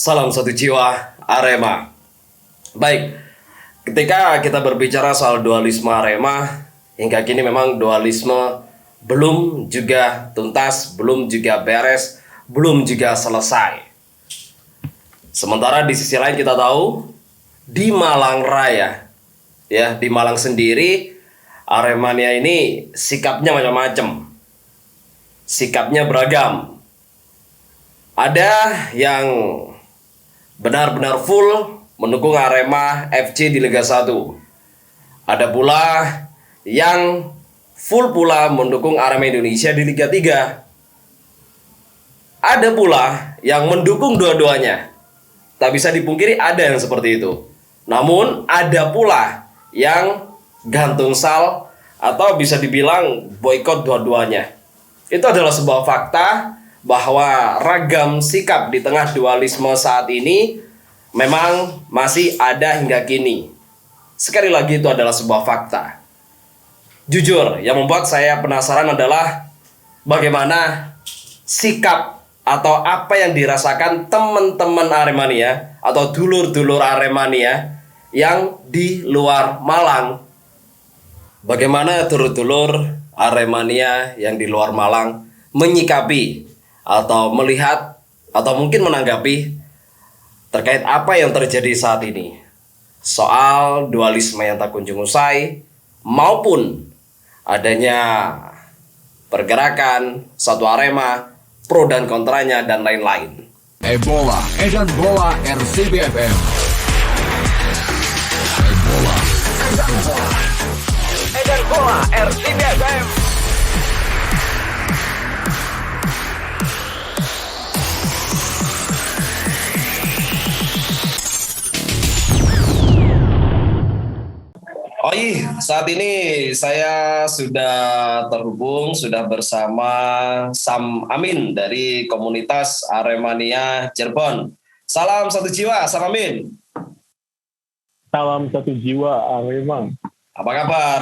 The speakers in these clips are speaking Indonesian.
Salam satu jiwa Arema. Baik, ketika kita berbicara soal dualisme Arema, hingga kini memang dualisme belum juga tuntas, belum juga beres, belum juga selesai. Sementara di sisi lain kita tahu di Malang Raya, ya di Malang sendiri Aremania ini sikapnya macam-macam, sikapnya beragam. Ada yang benar-benar full mendukung Arema FC di Liga 1. Ada pula yang full pula mendukung Arema Indonesia di Liga 3. Ada pula yang mendukung dua-duanya. Tak bisa dipungkiri ada yang seperti itu. Namun ada pula yang gantung sal atau bisa dibilang boykot dua-duanya. Itu adalah sebuah fakta bahwa ragam sikap di tengah dualisme saat ini memang masih ada hingga kini. Sekali lagi itu adalah sebuah fakta. Jujur, yang membuat saya penasaran adalah bagaimana sikap atau apa yang dirasakan teman-teman Aremania atau dulur-dulur Aremania yang di luar Malang. Bagaimana dulur-dulur Aremania yang di luar Malang menyikapi atau melihat atau mungkin menanggapi terkait apa yang terjadi saat ini soal dualisme yang tak kunjung usai maupun adanya pergerakan satu Arema, pro dan kontranya dan lain-lain. Ebola, Edan Bola RCBFM. Ebola, Edan Bola RCBFM. Oh iya, saat ini saya sudah terhubung, sudah bersama Sam Amin dari komunitas Aremania Cirebon. Salam satu jiwa, Sam Amin. Salam satu jiwa Arema. Apa kabar?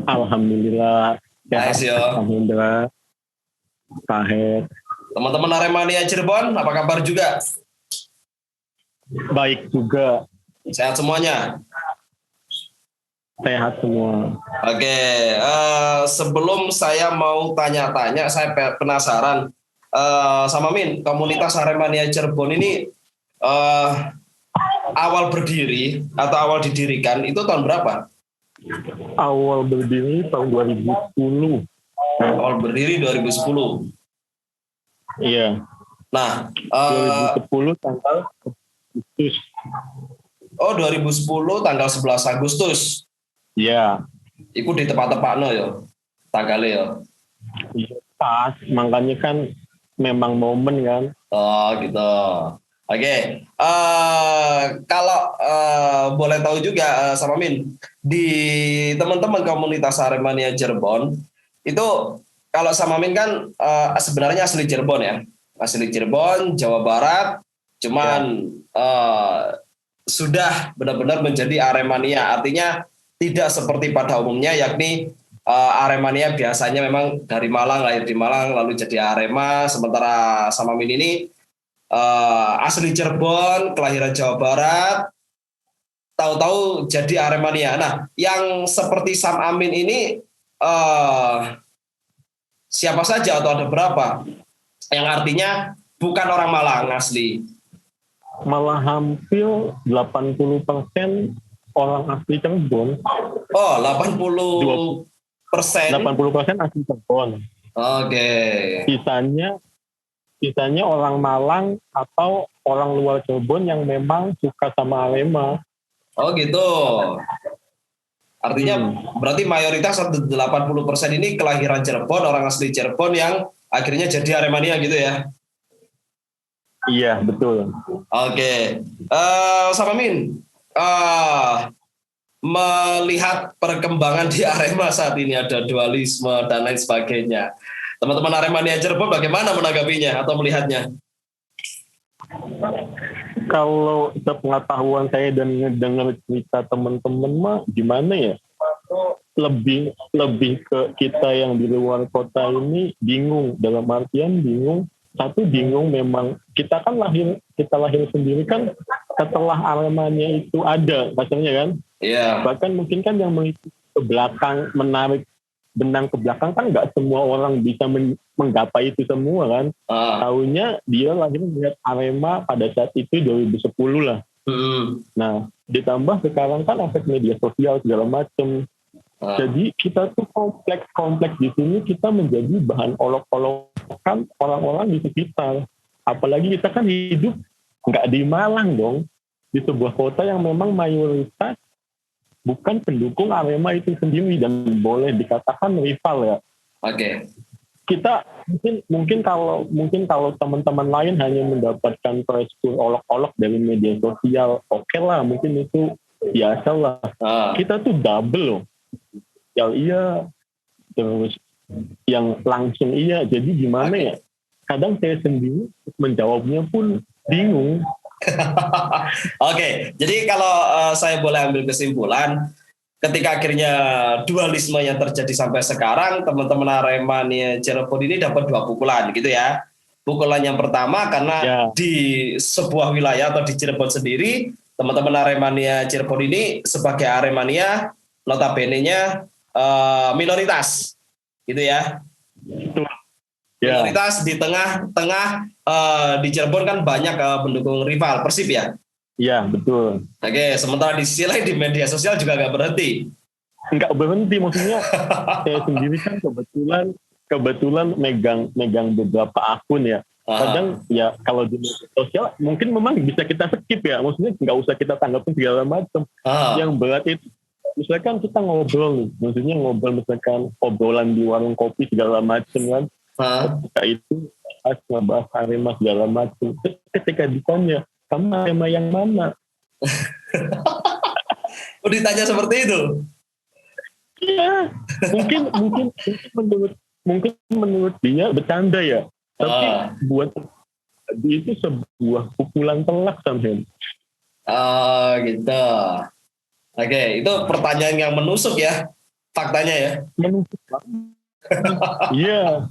Alhamdulillah. Nice, yo. Alhamdulillah. Sehat. Teman-teman Aremania Cirebon, apa kabar juga? Baik juga. Sehat semuanya? Sehat semua. Oke, sebelum saya mau tanya-tanya, saya penasaran sama Min, komunitas Aremania Cirebon ini awal berdiri atau awal didirikan itu tahun berapa? Awal berdiri tahun 2010. Awal berdiri 2010. Iya. Nah, 2010 tanggal Agustus. oh 2010 tanggal 11 Agustus. Iya. Iku di tepat-tepatno ya, tanggalnya ya. Iya, pas, makanya kan memang momen kan. Oh gitu. Oke, kalau boleh tahu juga sama Min, di teman-teman komunitas Aremania Cirebon itu kalau sama Min kan sebenarnya asli Cirebon ya, asli Cirebon, Jawa Barat, cuman sudah benar-benar menjadi Aremania, artinya tidak seperti pada umumnya yakni Aremania biasanya memang dari Malang, lahir di Malang lalu jadi Arema, sementara sama Min ini asli Cirebon, kelahiran Jawa Barat, tahu-tahu jadi Aremania. Nah, yang seperti Sam Amin ini siapa saja atau ada berapa? Yang artinya bukan orang Malang asli. Malah hampir 80% orang asli Cirebon. Oh, 80%. 80% asli Cirebon. Oke. Sisanya orang Malang atau orang luar Cirebon yang memang suka sama Arema. Oh gitu. Artinya berarti mayoritas 80% ini kelahiran Cirebon, orang asli Cirebon yang akhirnya jadi Aremania gitu ya? Iya, betul. Oke. Sama Min, melihat perkembangan di Arema saat ini ada dualisme dan lain sebagainya. Teman-teman Aremania Cirebon bagaimana menanggapinya atau melihatnya? Kalau sepengetahuan saya dan dengar cerita teman-teman mah gimana ya? Lebih ke kita yang di luar kota ini bingung, dalam artian bingung satu bingung memang kita kan lahir sendiri kan setelah Aremania itu ada katanya kan. Iya. Bahkan mungkin kan yang mengikuti ke belakang, menarik benang ke belakang kan nggak semua orang bisa menggapai itu semua kan. Tahunya dia lahir melihat Arema pada saat itu 2010 lah. Nah, ditambah sekarang kan efek media sosial segala macam. Jadi kita tuh kompleks di sini, kita menjadi bahan olok-olokan orang-orang di sekitar. Apalagi kita kan hidup nggak di Malang dong, di sebuah kota yang memang mayoritas bukan pendukung Arema itu sendiri dan boleh dikatakan rival ya. Oke. Kita mungkin kalau teman-teman lain hanya mendapatkan pressure olok-olok dari media sosial, oke lah, mungkin itu biasa lah. Kita tuh double loh. Ya iya, terus yang langsung iya. Jadi gimana ya? Kadang saya sendiri menjawabnya pun bingung. Oke, jadi kalau saya boleh ambil kesimpulan, ketika akhirnya dualisme yang terjadi sampai sekarang, teman-teman Aremania Cirebon ini dapat 2 pukulan gitu ya. Pukulan yang pertama karena di sebuah wilayah atau di Cirebon sendiri, teman-teman Aremania Cirebon ini sebagai Aremania notabene-nya minoritas gitu ya. Minoritas di tengah-tengah di Cirebon kan banyak pendukung rival Persib ya. Iya, betul. Oke, sementara di sisi lain di media sosial juga nggak berhenti. Nggak berhenti, maksudnya saya sendiri kan kebetulan megang beberapa akun ya. Kadang ya kalau di media sosial mungkin memang bisa kita skip ya, maksudnya nggak usah kita tanggapin segala macam. Yang berat itu misalkan kita ngobrol nih, maksudnya misalkan obrolan di warung kopi segala macam kan. Ketika itu ngebahas Arema segala macam. Ketika ditanya, kamu Arema yang mana? Oh, ditanya seperti itu? Iya, mungkin menurut dia bercanda ya. Tapi buat dia itu sebuah pukulan telak sampean. Oh, gitu. Oke, itu pertanyaan yang menusuk ya, faktanya ya. Menusuk banget. Iya.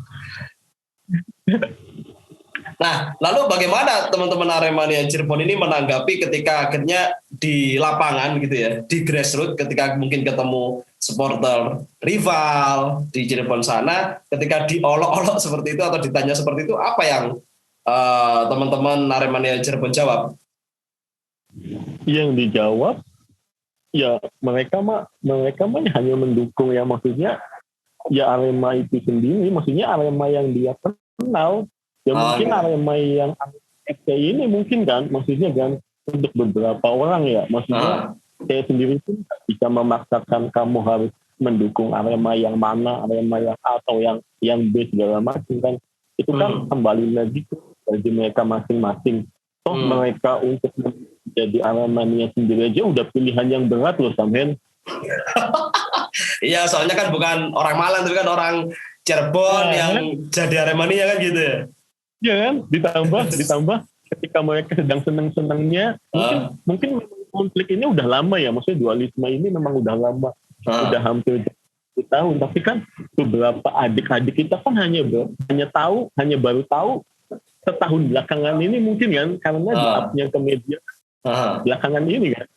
Nah, lalu bagaimana teman-teman Aremania Cirebon ini menanggapi ketika akhirnya di lapangan gitu ya, di grassroots ketika mungkin ketemu supporter rival di Cirebon sana, ketika diolok-olok seperti itu atau ditanya seperti itu, apa yang teman-teman Aremania Cirebon jawab? Yang dijawab, ya mereka mah hanya mendukung ya, maksudnya ya Arema itu sendiri, maksudnya Arema yang dia kenal. Ya mungkin Arema yang FC ini mungkin kan, maksudnya kan untuk beberapa orang ya, maksudnya saya sendiri pun bisa memaksakan kamu harus mendukung Arema yang mana, Arema yang A atau yang B segala macam kan. Itu kan kembali lagi dari mereka masing-masing. Toh mereka untuk menjadi Aremania sendiri aja udah pilihan yang berat loh sampean. Iya, soalnya kan bukan orang Malang tapi kan orang Cirebon yang jadi Aremania kan gitu ya. Iya kan, ditambah ketika mereka sedang senang-senangnya, mungkin konflik ini udah lama ya, maksudnya dualisme ini memang udah lama, udah hampir 10 tahun, tapi kan beberapa adik-adik kita kan hanya baru tahu setahun belakangan ini mungkin kan, karena di-up-nya ke media belakangan ini kan.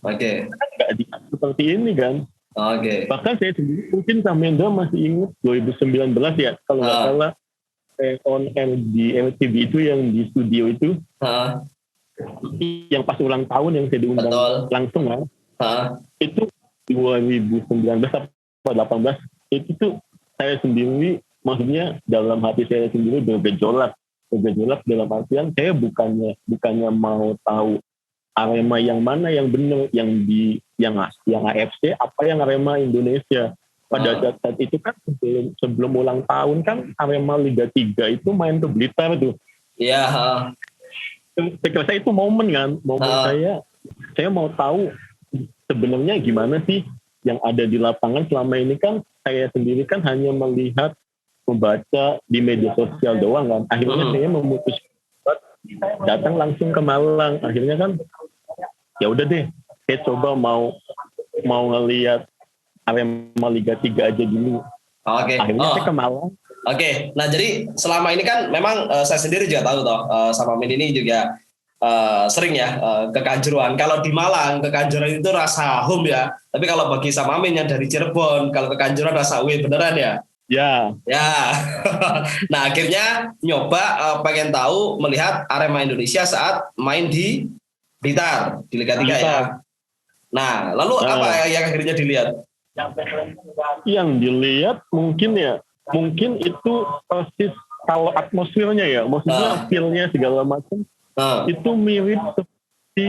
Oke. Kan nggak di-up seperti ini kan. Oke. Bahkan saya sendiri mungkin Samendra masih ingat 2019 ya, kalau nggak salah on air di MTV itu yang di studio itu, yang pas ulang tahun yang saya diundang langsung kan, itu 2019 atau 2018 itu tuh saya sendiri, maksudnya dalam hati saya sendiri bergejolak dalam artian saya bukannya mau tahu Arema yang mana yang benar, yang AFC apa yang Arema Indonesia. Pada saat itu kan sebelum ulang tahun kan Arema Liga 3 itu main ke Blitar tuh. Iya. Saya itu momen saya mau tahu sebenarnya gimana sih yang ada di lapangan. Selama ini kan saya sendiri kan hanya membaca di media sosial doang kan. Akhirnya saya memutuskan datang langsung ke Malang. Akhirnya kan ya udah deh, saya coba mau ngelihat Arema Liga 3 aja dulu. Oke. Akhirnya saya ke Malang Oke, nah jadi selama ini kan memang saya sendiri juga tahu toh, sama Min ini juga sering ya ke Kanjuruhan. Kalau di Malang ke Kanjuruhan itu rasa home ya. Tapi kalau bagi sama Min yang dari Cirebon, kalau ke Kanjuruhan rasa wih beneran ya. Ya, Ya, nah akhirnya nyoba pengen tahu melihat Arema Indonesia saat main di Blitar di Liga 3 ya. Blitar. Nah, lalu Nah. apa yang akhirnya dilihat? Yang dilihat mungkin itu persis kalau atmosfernya ya, maksudnya feel-nya segala macam itu mirip seperti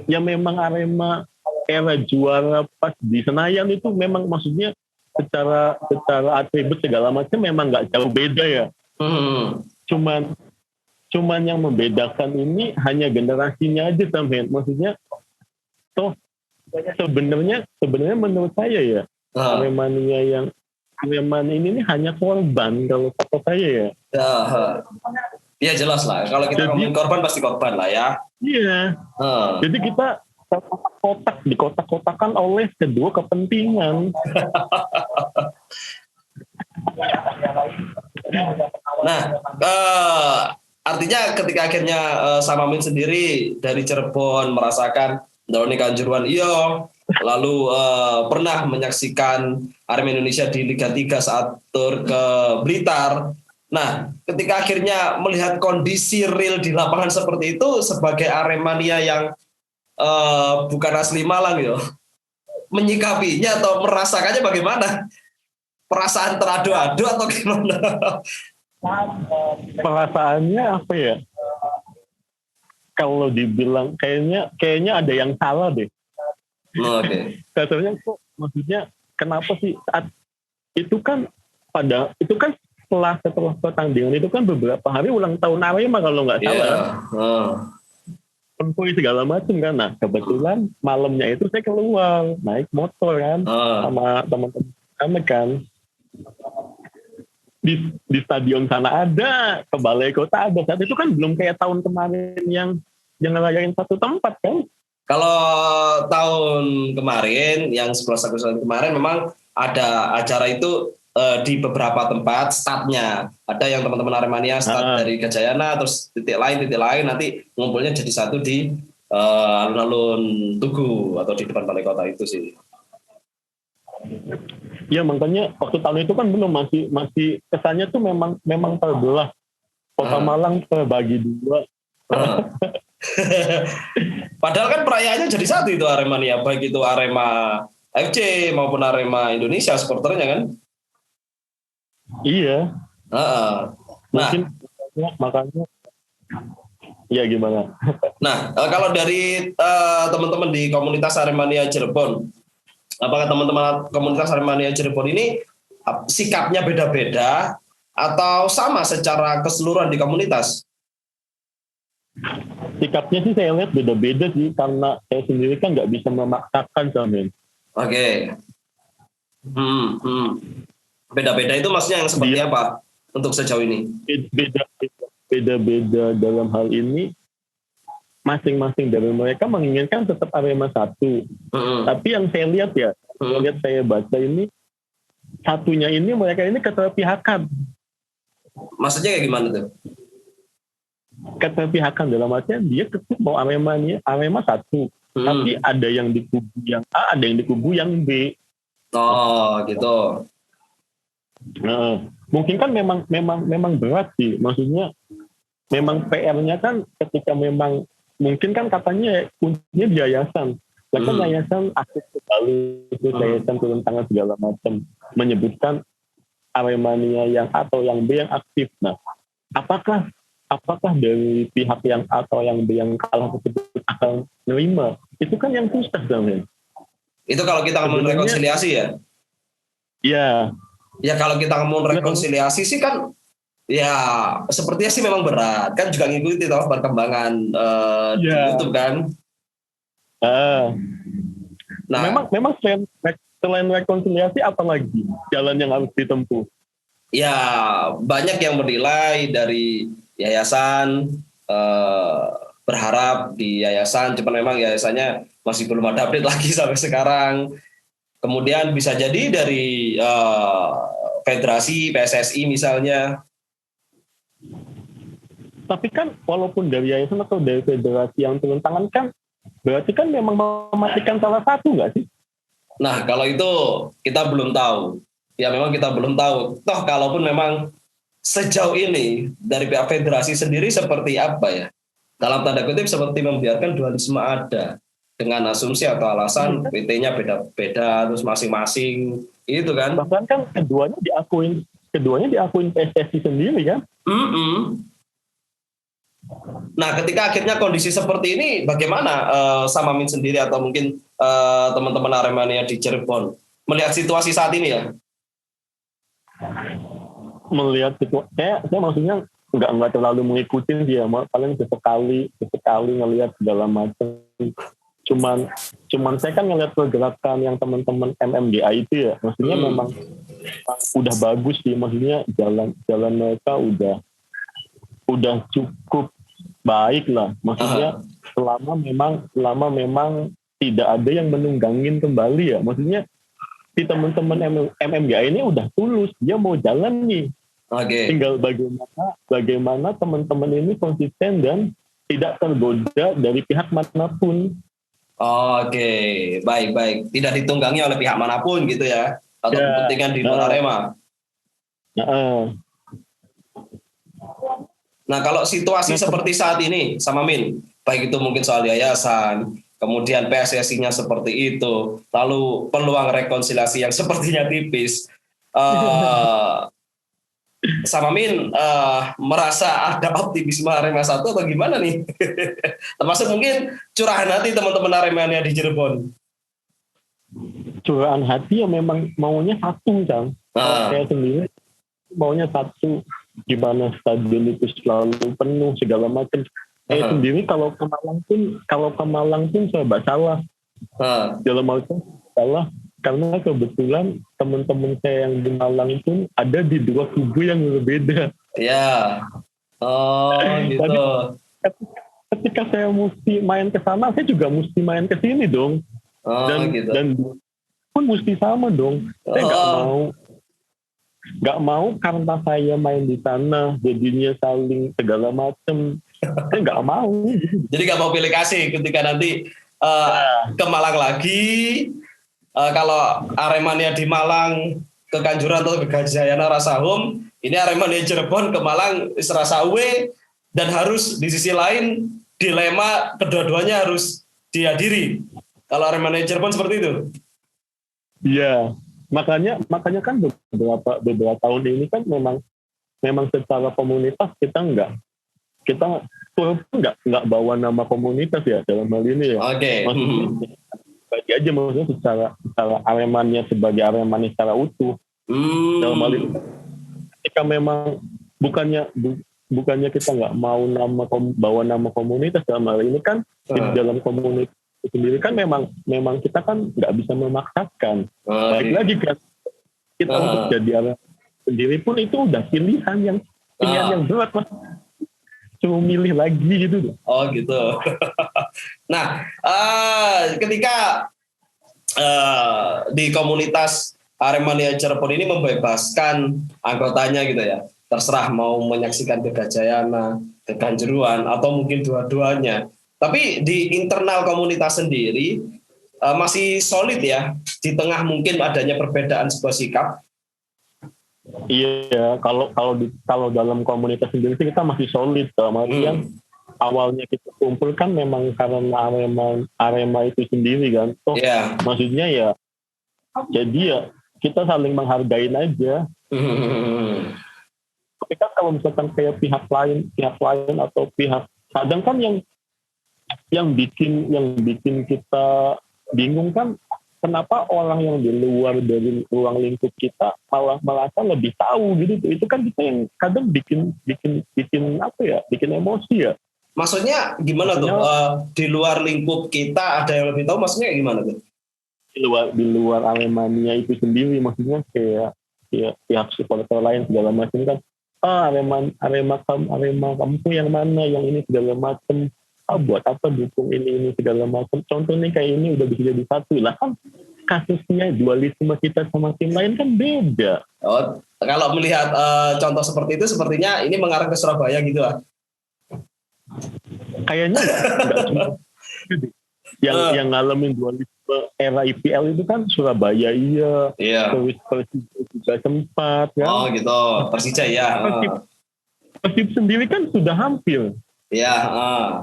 yang memang Arema era juara pas di Senayan itu memang maksudnya secara atribut segala macam memang nggak jauh beda ya. Cuman yang membedakan ini hanya generasinya aja sampai maksudnya toh sebenarnya menurut saya ya Aremania ini hanya korban kalau kata saya ya. Ya jelas lah. Kalau kita ngomongin korban pasti korban lah ya. Iya. Jadi kita dikotak-kotakan oleh kedua kepentingan. Nah, artinya ketika akhirnya sama Min sendiri dari Cirebon merasakan Dauni Kanjuruhan, iya, lalu pernah menyaksikan Arema Indonesia di Liga 3 saat tur ke Blitar. Nah, ketika akhirnya melihat kondisi real di lapangan seperti itu sebagai Aremania yang bukan asli Malang yo, menyikapinya atau merasakannya bagaimana? Perasaan teradu-adu atau gimana? Perasaannya apa ya? Kalau dibilang kayaknya ada yang salah deh. Oke. Katanya kok maksudnya kenapa sih saat itu kan setelah pertandingan itu kan beberapa hari ulang tahun Arema kalau nggak salah. Konvoy segala macam kan. Nah kebetulan malamnya itu saya keluar naik motor kan sama teman-teman kan. Di stadion sana ada, ke balai kota ada. Saat itu kan belum kayak tahun kemarin yang ngerayain satu tempat kan. Kalau tahun kemarin yang 11 Agustus kemarin memang ada acara itu di beberapa tempat startnya. Ada yang teman-teman Aremania start dari Gajayana, terus titik lain nanti ngumpulnya jadi satu di alun-alun Tugu atau di depan balai kota itu sih. Ya makanya waktu tahun itu kan belum masih kesannya tuh memang terbelah. Kota Malang terbagi dua. Padahal kan perayaannya jadi satu itu Aremania, baik itu Arema FC maupun Arema Indonesia supporternya kan. Iya. Mungkin makanya ya gimana? Nah, kalau dari teman-teman di komunitas Aremania Cirebon, apakah teman-teman komunitas Aremania Cirebon ini sikapnya beda-beda atau sama secara keseluruhan di komunitas? Sikapnya sih saya lihat beda-beda sih karena saya sendiri kan nggak bisa memaksakan Samin. Oke. Beda-beda itu maksudnya yang seperti apa untuk sejauh ini? Beda-beda dalam hal ini masing-masing dari mereka menginginkan tetap Arema satu. Tapi yang saya lihat ya, saya baca ini satunya ini mereka ini keterpihakan. Maksudnya kayak gimana tuh? Keterpihakan dalam artian dia tetap mau Arema satu. Tapi ada yang di kubu yang A, ada yang di kubu yang B. Oh, gitu. Nah, mungkin kan memang berat sih. Maksudnya memang PR-nya kan ketika memang mungkin kan katanya kuncinya di yayasan. Kan yayasan aktif sekali itu yayasan turun tangan segala macam menyebutkan Aremania yang A atau yang B yang aktif. Nah, apakah dari pihak yang A atau yang B yang kalah tersebut akan menerima? Itu kan yang susah sebenarnya. Itu kalau kita ngomong rekonsiliasi ya? Iya. Ya kalau kita ngomong rekonsiliasi sih kan ya sepertinya sih memang berat. Kan juga ngikuti tahu perkembangan di YouTube kan. Nah, memang selain rekonsiliasi apa lagi jalan yang harus ditempuh? Ya banyak yang menilai dari yayasan berharap di yayasan, cuman memang yayasannya masih belum ada update lagi sampai sekarang. Kemudian bisa jadi dari federasi, PSSI misalnya. Tapi kan walaupun dari yayasan atau dari federasi yang turun tangan kan berarti kan memang mematikan salah satu nggak sih? Nah, kalau itu kita belum tahu. Ya memang kita belum tahu. Toh kalaupun memang sejauh ini dari pihak federasi sendiri seperti apa ya? Dalam tanda kutip seperti membiarkan dualisme ada dengan asumsi atau alasan PT-nya beda-beda terus masing-masing itu kan. Bahkan kan keduanya diakuin PSSI sendiri kan? Nah, ketika akhirnya kondisi seperti ini, bagaimana sama Min sendiri atau mungkin teman-teman Aremania di Cirebon melihat situasi saat ini ya? Melihat situasi, saya maksudnya nggak terlalu mengikuti dia, paling sesekali ngelihat segala macam. Cuman saya kan ngelihat pergerakan yang teman-teman MMDA itu ya, maksudnya memang udah bagus sih, maksudnya jalan mereka udah cukup baik lah, maksudnya selama memang tidak ada yang menunggangin kembali ya, maksudnya si teman-teman MMGA ini udah tulus, dia mau jalan nih. Tinggal bagaimana teman-teman ini konsisten dan tidak tergoda dari pihak manapun. Baik. Tidak ditunggangi oleh pihak manapun gitu ya, atau kepentingan di luar Arema. Nah, kalau situasi seperti saat ini, sama Min, baik itu mungkin soal yayasan, kemudian PSSI-nya seperti itu, lalu peluang rekonsiliasi yang sepertinya tipis, sama Min merasa ada optimisme Arema 1 atau gimana nih? Termasuk mungkin curahan hati teman-teman Aremania di Cirebon. Curahan hati ya memang maunya satu, Cang. Saya sendiri maunya satu. Gimana stadion itu selalu penuh segala macam. Saya sendiri kalau ke Malang pun serba salah. Dalam hal itu salah karena kebetulan teman-teman saya yang di Malang itu ada di dua kubu yang berbeda. Ya. Gitu. Ketika saya mesti main ke sana, saya juga mesti main ke sini dong. Dan pun mesti sama dong. Saya nggak mau karena saya main di sana jadinya saling segala macem. Saya nggak mau. Jadi nggak mau pilih kasih ketika nanti ke Malang lagi. Kalau Aremania di Malang ke Kanjuruhan atau ke Gajayana rasa home, ini Aremania Cirebon ke Malang rasa away, dan harus di sisi lain dilema kedua-duanya harus dihadiri. Kalau Aremania Cirebon seperti itu. Iya. Makanya kan beberapa tahun ini kan memang secara komunitas kita nggak bawa nama komunitas ya dalam hal ini ya. Maksudnya bagi aja maksudnya secara Aremania sebagai Aremania secara utuh. Dalam hal ini ketika memang bukannya kita nggak mau bawa nama komunitas, dalam hal ini kan di dalam komunitas sendiri kan memang kita kan nggak bisa memaksakan. Baik lagi kan kita untuk jadi Arema sendiri pun itu udah pilihan yang berat, Mas. Cuma milih lagi gitu. Gitu. Nah, ketika di komunitas Aremania Cirebon ini membebaskan anggotanya gitu ya, terserah mau menyaksikan ke Gajayana, ke Kanjuruhan, atau mungkin dua-duanya. Tapi di internal komunitas sendiri masih solid ya, di tengah mungkin adanya perbedaan sebuah sikap. Iya, kalau dalam komunitas sendiri kita masih solid. Maksudnya awalnya kita kumpul kan memang karena Arema itu sendiri kan. Maksudnya ya, jadi ya kita saling menghargain aja. Tapi kan kalau misalkan kayak pihak lain atau pihak kadang kan yang bikin kita bingung kan, kenapa orang yang di luar dari ruang lingkup kita malah merasa lebih tahu gitu. Itu kan kita yang kadang bikin emosi ya. Maksudnya gimana tuh? Di luar lingkup kita ada yang lebih tahu, maksudnya gimana tuh? Di luar Aremania itu sendiri, maksudnya kayak pihak supporter lain segala macam kan. Arema kamu yang mana, yang ini segala macam. Buat apa dukung ini segala macam. Contohnya kayak ini udah bisa jadi satu lah kan. kasusnya dualisme kita sama tim lain kan beda. Oh, kalau melihat contoh seperti itu, sepertinya ini mengarah ke Surabaya gitu lah. Kayaknya nggak cuma yang ngalamin dualisme era IPL itu kan Surabaya terus Persija juga sempat kan. Oh gitu, Persija ya. Persib sendiri kan sudah hampir. Iya,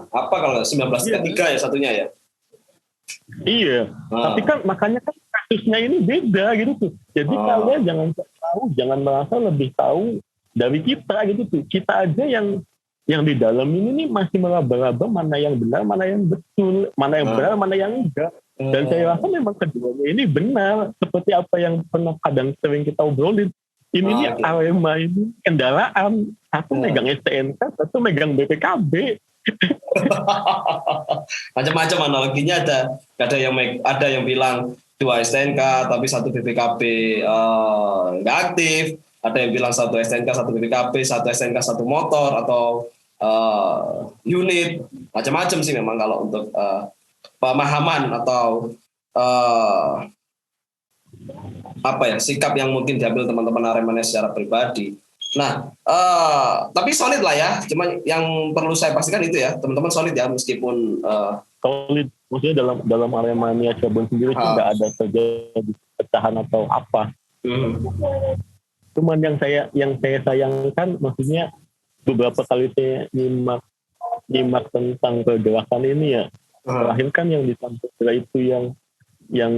apa kalau 1933 ya satunya ya? Iya, tapi kan makanya kan kasusnya ini beda gitu tuh. Jadi kalian jangan merasa lebih tahu dari kita gitu tuh. Kita aja yang di dalam ini nih masih meraba-raba mana yang benar, mana yang betul, mana yang benar, mana yang enggak. Dan saya rasa memang keduanya ini benar, seperti apa yang pernah kadang sering kita obrolin. Ini nih Arema ini kendaraan, satu megang STNK, satu megang BPKB. Macam-macam analoginya ada yang bilang 2 STNK tapi 1 BPKB nggak aktif, ada yang bilang 1 STNK 1 BPKB, 1 STNK 1 motor atau unit, macam-macam sih memang kalau untuk pemahaman atau sikap yang mungkin diambil teman-teman Aremania secara pribadi. Nah, tapi solid lah ya. Cuma yang perlu saya pastikan itu ya, teman-teman solid ya meskipun solid. Maksudnya dalam Aremania Cirebon sendiri tidak ada terjadi pecahan atau apa. Cuman yang saya sayangkan, maksudnya beberapa kali saya nyimak tentang pergerakan ini ya. Terakhir kan yang disampaikan itu yang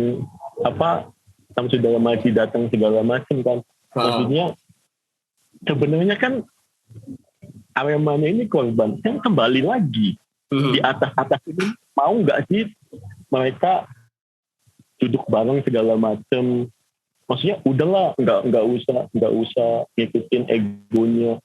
Samsudara Maji datang segala macam kan. Maksudnya sebenarnya kan Aremania ini korban yang kembali lagi di atas ini, mau nggak sih mereka duduk bareng segala macam. Maksudnya udahlah, nggak usah ngikutin egonya,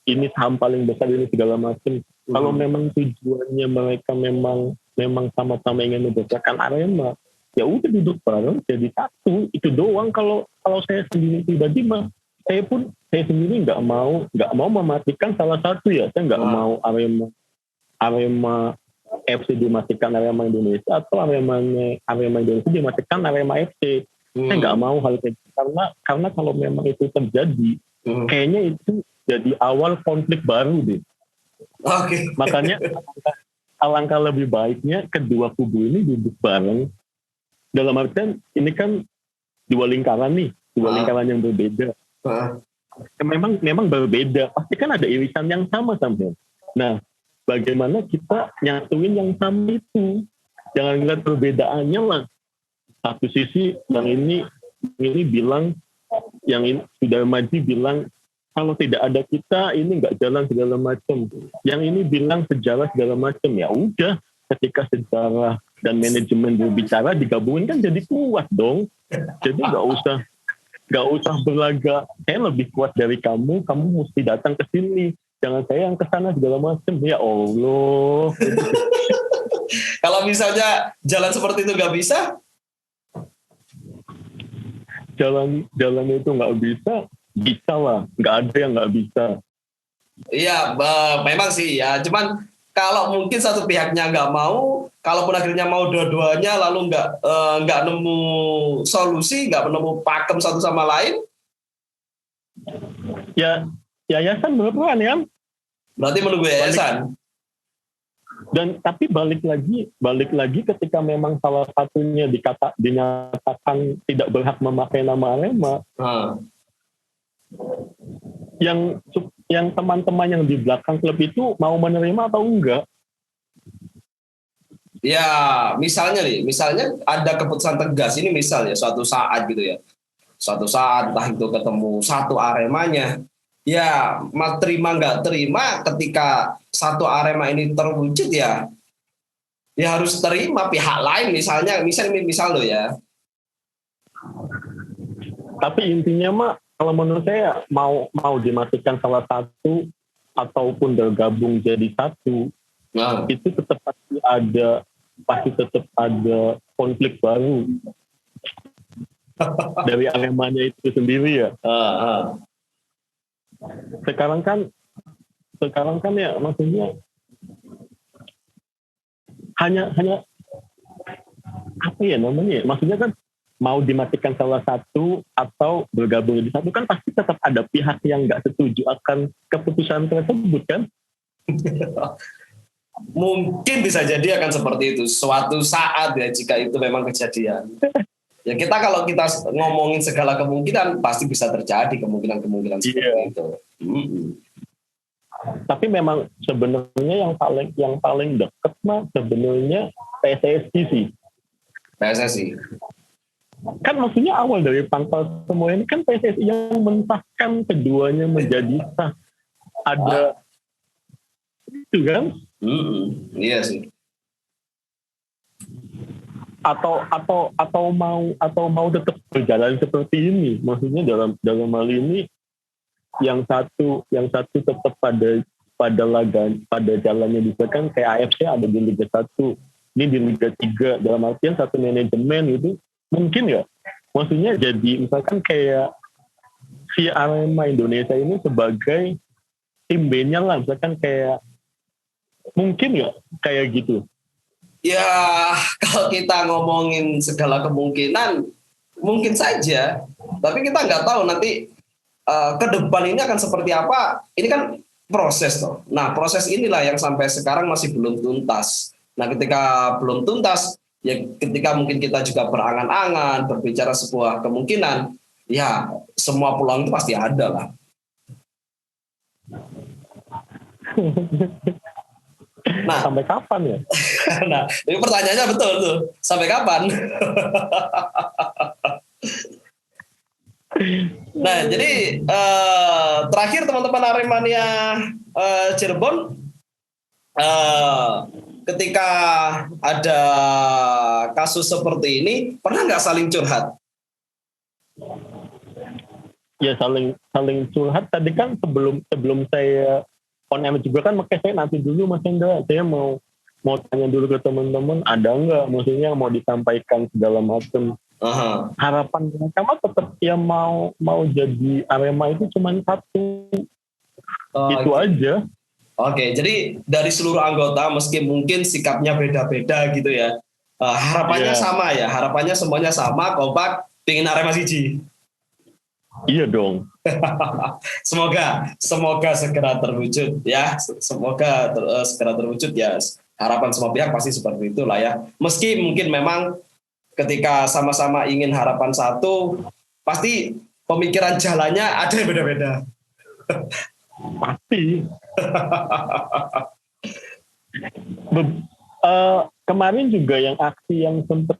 ini saham paling besar ini segala macam. Kalau memang tujuannya mereka memang sama-sama ingin membesarkan Arema, ya udah duduk bareng jadi satu, itu doang. Kalau saya sendiri pribadi mah, saya sendiri nggak mau mematikan salah satu ya. Saya nggak mau Arema FC dimatikan Arema Indonesia atau Arema Indonesia dimatikan Arema FC. Saya nggak mau hal itu karena kalau memang itu terjadi, kayaknya itu jadi awal konflik baru deh. Makanya alangkah lebih baiknya kedua kubu ini duduk bareng. Dalam artian ini kan dua lingkaran yang berbeda. Memang berbeda, pasti kan ada irisan yang sama sampai. Nah, bagaimana kita nyatuin yang sama itu? Jangan lihat perbedaannya lah. Satu sisi yang ini bilang, yang ini sudah Maji bilang kalau tidak ada kita ini nggak jalan segala macam. Yang ini bilang sejarah segala macam. Ya udah, ketika sejarah dan manajemen berbicara digabungin kan jadi kuat dong. Jadi nggak usah berlagak, saya lebih kuat dari kamu mesti datang ke sini, jangan saya yang ke sana segala macam. Ya Allah. Kalau misalnya jalan seperti itu nggak bisa, jalan itu nggak bisa lah, nggak ada yang nggak bisa. Iya, memang sih ya, cuman kalau mungkin satu pihaknya nggak mau, kalaupun akhirnya mau dua-duanya lalu nggak nemu solusi, nggak nemu pakem satu sama lain, ya yayasan berperan ya. Berarti menunggu yayasan. Dan tapi balik lagi ketika memang salah satunya dinyatakan tidak berhak memakai nama Arema, yang teman-teman yang di belakang klub itu mau menerima atau enggak? Ya, misalnya ada keputusan tegas ini, misalnya suatu saat gitu ya. Suatu saat entah itu ketemu satu Aremanya, ya terima nggak terima, ketika satu Arema ini terwujud ya harus terima pihak lain misal lo ya. Tapi intinya mah kalau menurut saya mau dimatikan salah satu ataupun bergabung jadi satu, itu tetap pasti tetap ada konflik baru dari Aremanya itu sendiri ya. Sekarang kan ya maksudnya hanya apa ya namanya? Maksudnya kan mau dimatikan salah satu atau bergabung di satu, kan pasti tetap ada pihak yang nggak setuju akan keputusan tersebut kan. Mungkin bisa jadi akan seperti itu suatu saat ya, jika itu memang kejadian. Ya kalau kita ngomongin segala kemungkinan pasti bisa terjadi kemungkinan seperti itu. Tapi memang sebenarnya yang paling dekat mah sebenarnya PSSI sih. PSSI. Kan maksudnya awal dari pangkal semua ini kan PSSI yang mentahkan keduanya menjadi sah. Ada itu kan? Iya sih. Atau mau tetap berjalan seperti ini. Maksudnya dalam hal ini yang satu tetap pada jalannya bisa kan, kayak AFC ada di Liga 1, ini di Liga 3, dalam artian satu manajemen gitu. Mungkin ya, maksudnya jadi misalkan kayak si Arema Indonesia ini sebagai tim B-nya lah, misalkan kayak mungkin ya kayak gitu. Ya kalau kita ngomongin segala kemungkinan mungkin saja, tapi kita nggak tahu nanti ke depan ini akan seperti apa. Ini kan proses toh. Nah proses inilah yang sampai sekarang masih belum tuntas. Nah ketika belum tuntas, ya ketika mungkin kita juga berangan-angan berbicara sebuah kemungkinan, ya semua peluang itu pasti ada lah. Nah, sampai kapan ya? Nah, ini pertanyaannya betul tuh. Sampai kapan? Nah, jadi terakhir teman-teman Aremania Cirebon, ketika ada kasus seperti ini, pernah nggak saling curhat? Ya saling curhat. Tadi kan sebelum saya on air juga kan, makanya saya nanti dulu Mas Hendra, saya mau tanya dulu ke teman-teman, ada nggak maksudnya mau disampaikan segala macam. Harapan mereka mah tetap ya mau jadi Arema itu cuma satu. Itu aja. Oke, jadi dari seluruh anggota meski mungkin sikapnya beda-beda gitu ya, harapannya sama ya, harapannya semuanya sama, kompak, pingin Arema siji. Iya dong. Semoga segera terwujud ya. Semoga segera terwujud ya. Harapan semua pihak pasti seperti itulah ya. Meski mungkin memang ketika sama-sama ingin harapan satu, pasti pemikiran jalannya ada yang beda-beda. Pasti. Kemarin juga yang aksi yang sempat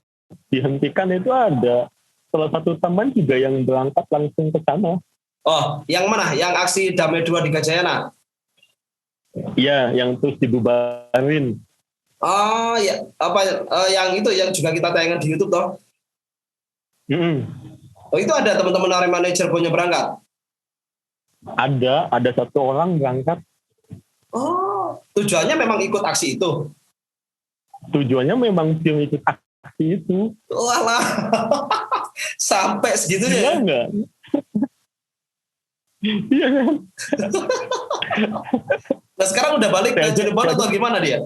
dihentikan itu ada salah satu teman juga yang berangkat langsung ke sana. Oh, yang mana? Yang aksi Damai 2 di Gajayana? Iya, yang terus dibubarin. Oh, ya, yang itu yang juga kita tayangkan di YouTube toh? Oh, itu ada teman-teman Aremania Cirebonnya berangkat? Ada satu orang berangkat. Oh, tujuannya memang ikut aksi itu? Tujuannya memang ikut aksi itu. Walah, sampai segitunya. Iya enggak? Iya kan? Nah sekarang udah balik ke Cirebon atau gimana dia?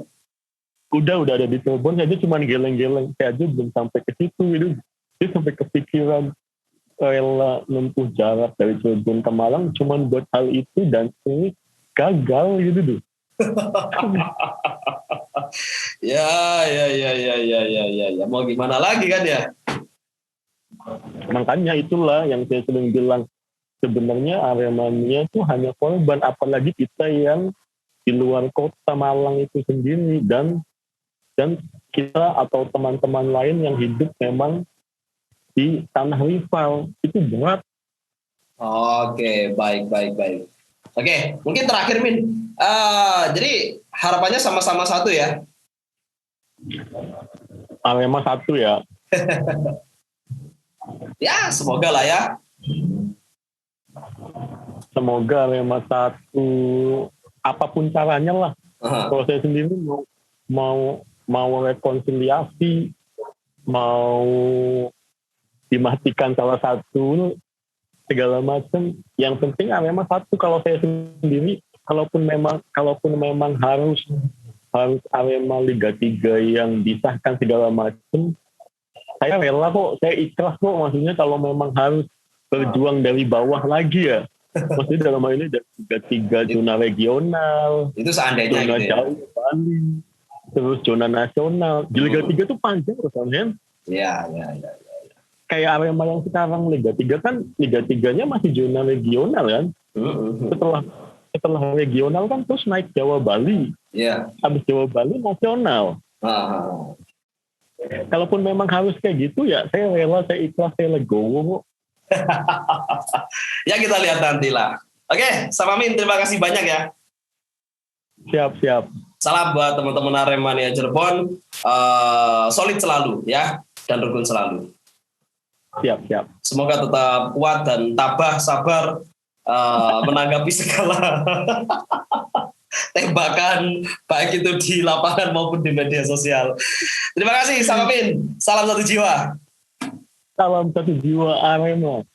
Udah ada di Cirebon, saya aja cuma geleng-geleng. Saya aja belum sampai ke situ gitu. Dia sampai kepikiran rela menempuh jarak dari Cirebon ke Malang cuma buat hal itu, dan ini gagal gitu tuh. Ya. Mau gimana lagi kan ya? Makanya itulah yang saya sering bilang, sebenarnya Aremania itu hanya korban, apalagi kita yang di luar kota Malang itu sendiri, dan kita atau teman-teman lain yang hidup memang di tanah rival, itu berat. Oke, baik. Oke, mungkin terakhir Min, jadi harapannya sama-sama satu ya? Arema satu ya. Ya, semoga lah ya. Semoga Arema satu, apapun caranya lah. Kalau saya sendiri mau rekonsiliasi, mau dimatikan salah satu, segala macam. Yang penting Arema satu. Kalau saya sendiri, kalaupun memang harus Arema Liga 3 yang disahkan segala macam, saya rela kok, saya ikhlas kok, maksudnya kalau memang harus berjuang dari bawah lagi ya. Maksudnya dalam hal ini ada tiga zona regional, Itu seandainya zona gitu ya. jauh Bali, terus zona nasional. Di Liga 3 tuh panjang urusannya. Iya. Kayak Arema yang sekarang Liga 3 kan, Liga 3-nya masih zona regional kan. Setelah regional kan terus naik Jawa Bali. Iya. Habis Jawa Bali nasional. Kalaupun memang harus kayak gitu ya, saya rela, saya ikhlas, saya legowo. Ya kita lihat nantilah. Oke, Sam Amin, terima kasih banyak ya. Siap. Salam buat teman-teman Aremania Cirebon. Solid selalu ya, dan rukun selalu. Siap. Semoga tetap kuat dan tabah, sabar menanggapi segala tembakan, baik itu di lapangan maupun di media sosial. Terima kasih, Sam Amin. Salam satu jiwa. Salam satu jiwa Arema.